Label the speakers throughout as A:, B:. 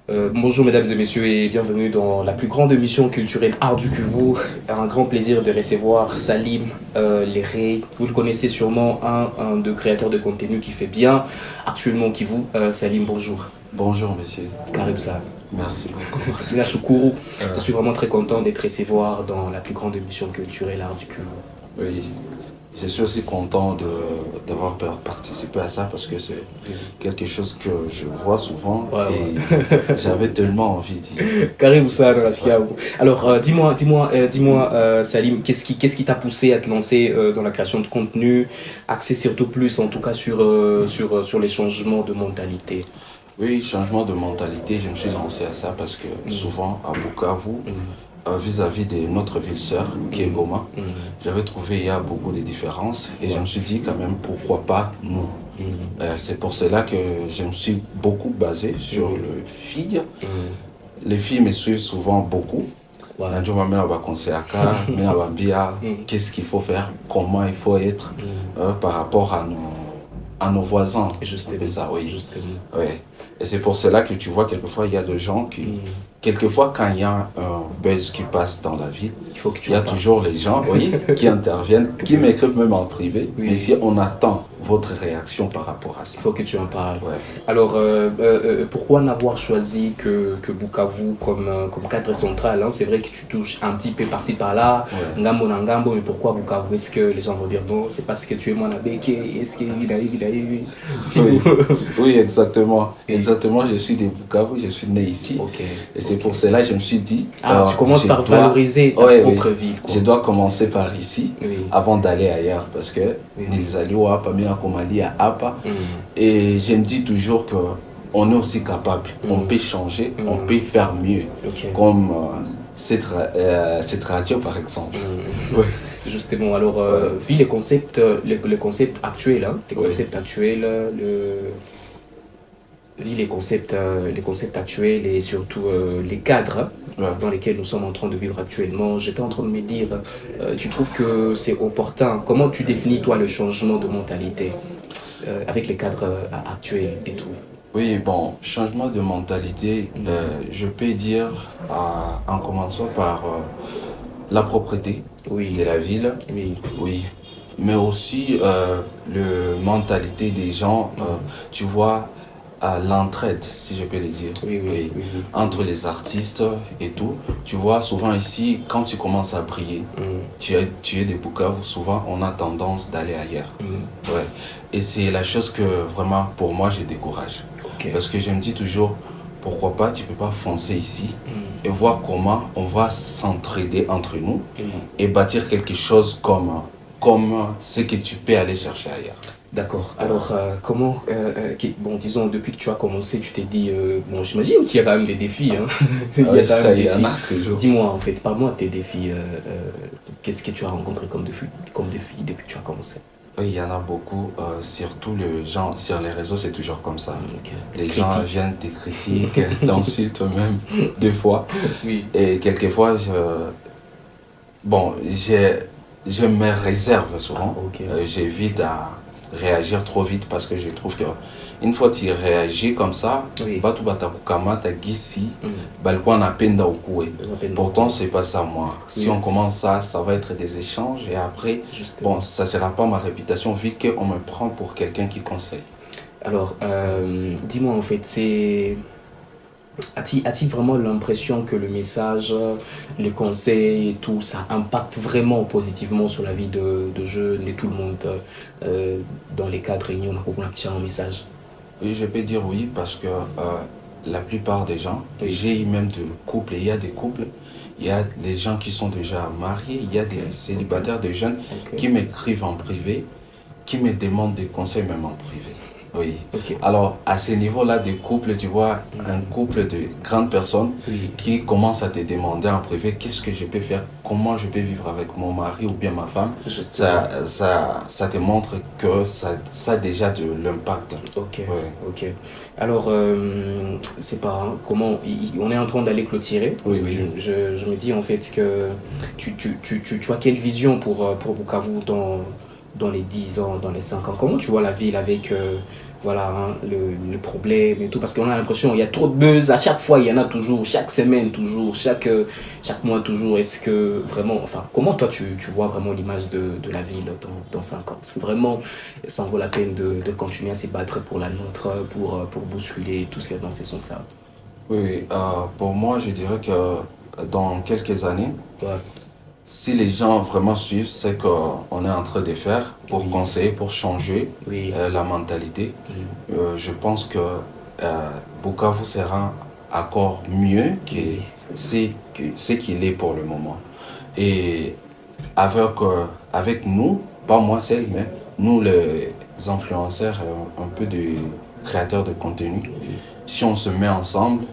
A: Bonjour mesdames et messieurs et bienvenue dans la plus grande émission culturelle Art du Kivu. Un grand plaisir de recevoir Salim Léré. Vous le connaissez sûrement, un de créateurs de contenu qui fait bien actuellement au Kivu. Salim, bonjour.
B: Bonjour, monsieur.
A: Karib Sa.
B: Merci beaucoup.
A: Kina Shukuru. Je
B: Euh,
A: suis vraiment très content d'être recevoir dans la plus grande émission culturelle Art du Kivu.
B: oui, je suis aussi content d'avoir participé à ça parce que c'est quelque chose que je vois souvent
A: Ouais,
B: et
A: ouais.
B: j'avais tellement envie d'y.
A: Karim Sa dans la
B: Ouais.
A: FIAO. Alors, Salim, qu'est-ce qui t'a poussé à te lancer dans la création de contenu, axé surtout plus, en tout cas, sur les changements de mentalité.
B: Oui, changement de mentalité, je me suis lancé à ça parce que
A: Mhm,
B: souvent à Bukavu,
A: mhm,
B: vis-à-vis de notre ville sœur qui est Goma,
A: mhm,
B: j'avais trouvé il y a beaucoup de différences et je me suis dit quand même pourquoi pas nous.
A: mhm,
B: C'est pour cela que je me suis beaucoup basé sur
A: mhm,
B: les filles.
A: mhm.
B: Les filles me suivent souvent beaucoup.
A: Ouais.
B: Najua mena bakonseaka, mena bambia,
A: Mhm,
B: qu'est-ce qu'il faut faire, comment il faut être
A: mhm.
B: par rapport à nos voisins. On fait
A: Justement,
B: ça, oui.
A: justement.
B: Ouais. Et c'est pour cela que tu vois, quelquefois, il y a des gens qui,
A: Mhm.
B: quelquefois, quand il y a un buzz qui passe dans la ville,
A: Il faut que tu
B: il y
A: en
B: a
A: parles.
B: toujours les gens, oui, qui interviennent, qui m'écrivent même en privé.
A: Oui,
B: Mais si
A: oui.
B: on attend votre réaction par rapport à ça.
A: Il faut que tu en parles.
B: Ouais.
A: Alors, pourquoi n'avoir choisi que Bukavu comme cadre central, hein? C'est vrai que tu touches un petit peu par-ci par-là,
B: Ouais.
A: Ngambo na Ngambo, mais pourquoi Bukavu? Est-ce que les gens vont dire non, c'est parce que tu es Mwanabeke? Est-ce que il a eu.
B: Oui, oui, exactement.
A: Oui,
B: Exactement, je suis de Bukavu, je suis né ici.
A: ok,
B: Et c'est
A: ok.
B: pour cela que je me suis dit,
A: Ah, tu commences
B: je
A: par
B: dois,
A: valoriser ta
B: ouais, oui,
A: propre ville, quoi.
B: je dois commencer par ici
A: Oui,
B: avant d'aller ailleurs parce que
A: oui.
B: Nilizaliwa Apa, Mina Komali à Apa.
A: Mhm,
B: Et je me dis toujours que on est aussi capable, on
A: mhm,
B: peut changer, on
A: mhm.
B: peut faire mieux.
A: Ok.
B: Comme cette radio par exemple.
A: Mhm.
B: Oui,
A: Justement, alors,
B: ouais,
A: vu les concepts actuels, hein, les
B: oui,
A: concepts actuels, vu les concepts actuels et surtout les cadres
B: ouais.
A: dans lesquels nous sommes en train de vivre actuellement, j'étais en train de me dire, tu trouves que c'est opportun? Comment tu définis, toi, le changement de mentalité avec les cadres actuels et tout?
B: Oui, bon, changement de mentalité,
A: Mhm.
B: je peux dire en commençant par la propreté de
A: Oui,
B: la ville,
A: oui.
B: oui, mais aussi le mentalité des gens,
A: Mhm.
B: tu vois, à l'entraide, si je peux le dire,
A: Oui, oui,
B: oui,
A: oui, oui,
B: entre
A: oui.
B: les artistes et tout. Tu vois, souvent ici, quand tu commences à briller,
A: Mhm.
B: tu es des Bukavu, souvent on a tendance d'aller ailleurs.
A: Mhm.
B: Ouais. Et c'est la chose que vraiment, pour moi, je décourage.
A: Ok.
B: Parce que je me dis toujours, pourquoi pas, tu peux pas foncer ici et
A: Mhm.
B: voir comment on va s'entraider entre nous
A: Mhm.
B: et bâtir quelque chose comme ce que tu peux aller chercher ailleurs.
A: D'accord.
B: Ouais.
A: Alors, bon, disons, depuis que tu as commencé, tu t'es dit, bon, j'imagine qu'il y a quand même des défis, hein. Il y a
B: Oui,
A: quand même
B: ça,
A: des
B: il y en
A: défis.
B: a toujours.
A: Dis-moi, en fait, parle-moi de tes défis. Qu'est-ce que tu as rencontré comme défi depuis que tu as commencé?
B: Oui, il y en a beaucoup. Surtout les gens sur les réseaux, c'est toujours comme ça.
A: Ok. Les
B: Les gens
A: critiques.
B: viennent te critiquer, t'insultent même deux fois.
A: Oui.
B: Et quelquefois, bon, je me réserve
A: Ah,
B: souvent.
A: ok.
B: J'évite à réagir trop vite parce que je trouve que une fois que tu réagis comme ça,
A: Oui.
B: batu batakukamata gisi,
A: Mhm.
B: balikuwa napenda ukue.
A: Rappelle-moi.
B: Pourtant, c'est pas ça moi. Si
A: Oui,
B: on commence ça va être des échanges et après, bon,
A: justement.
B: ça sera pas ma réputation vu qu'on me prend pour quelqu'un qui conseille.
A: Alors,
B: Ouais.
A: dis-moi, en fait, as-tu vraiment l'impression que le message, les conseils et tout, ça impacte vraiment positivement sur la vie de jeunes et tout le monde euh, dans les cadres réunis, on a un message?
B: Oui, je peux dire oui parce que la plupart des gens,
A: Oui,
B: j'ai eu même de couples, il y a des couples, il y a des gens qui sont déjà mariés, il y a des célibataires, des jeunes
A: ok,
B: qui m'écrivent en privé, qui me demandent des conseils même en privé. Oui.
A: ok.
B: Alors, à ce niveau-là de couple, tu vois, un
A: Mhm.
B: couple de grandes personnes
A: Oui,
B: qui commencent à te demander en privé qu'est-ce que je peux faire, comment je peux vivre avec mon mari ou bien ma femme,
A: justement.
B: ça te montre que ça a déjà de l'impact.
A: Ok,
B: Ouais.
A: ok. Alors, c'est pas comment on est en train d'aller clôturer.
B: Oui, oui.
A: Je me dis en fait que tu as quelle vision pour Bukavu dans les 10 ans, dans les 5 ans? Comment tu vois la ville avec voilà, hein, le problème et tout, parce qu'on a l'impression qu'il y a trop de buzz, à chaque fois, il y en a toujours, chaque semaine toujours, chaque mois toujours. Est-ce que vraiment, enfin, comment toi tu vois vraiment l'image de la ville dans 5 ans? Est-ce que vraiment ça en vaut la peine de continuer à se battre pour la nôtre, pour bousculer tout ce qui est dans ces sens-là?
B: Oui, oui, pour moi, je dirais que dans quelques années,
A: Ouais,
B: si les gens vraiment suivent ce qu'on est en train de faire pour
A: oui,
B: conseiller, pour changer
A: oui,
B: la mentalité,
A: mm,
B: je pense que Bukavu sera encore mieux
A: oui,
B: que ce qu'il est pour le moment. Et avec, avec nous, pas moi seul, mais nous les influenceurs, un peu de créateurs de contenu,
A: oui.
B: si on se met ensemble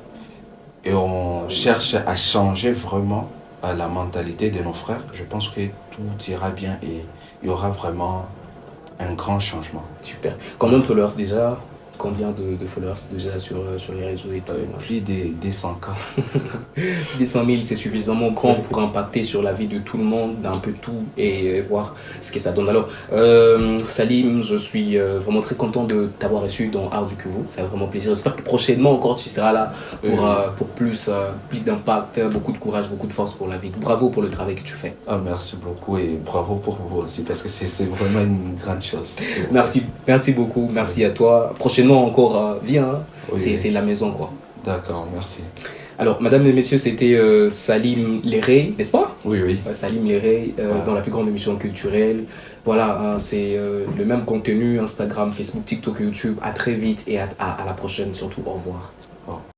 B: et on cherche à changer vraiment la mentalité de nos frères, je pense que tout ira bien et il y aura vraiment un grand changement.
A: Super. Combien de followers déjà? Combien de followers déjà sur les réseaux et tout?
B: Plus des 100 cas.
A: 800 000, c'est suffisamment grand
B: Oui.
A: pour impacter sur la vie de tout le monde, d'un peu tout, et voir ce que ça donne. Alors, Salim, je suis vraiment très content de t'avoir reçu dans Art du Cuveau. Ça fait vraiment plaisir. J'espère que prochainement encore, tu seras là pour plus d'impact, beaucoup de courage, beaucoup de force pour la vie. Bravo pour le travail que tu fais.
B: Ah, merci beaucoup et bravo pour vous aussi parce que c'est vraiment une grande chose.
A: Merci, merci beaucoup. Merci à toi. Prochainement encore, viens. Hein.
B: Oui,
A: C'est
B: oui.
A: la maison, quoi.
B: D'accord, merci.
A: Alors, mesdames et messieurs, c'était Salim Léré, n'est-ce pas?
B: Oui, oui.
A: Salim Léré, dans
B: Ouais.
A: la plus grande émission culturelle. Voilà, hein, c'est le même contenu, Instagram, Facebook, TikTok, YouTube. À très vite et à la prochaine, surtout. Au revoir.
B: Bon.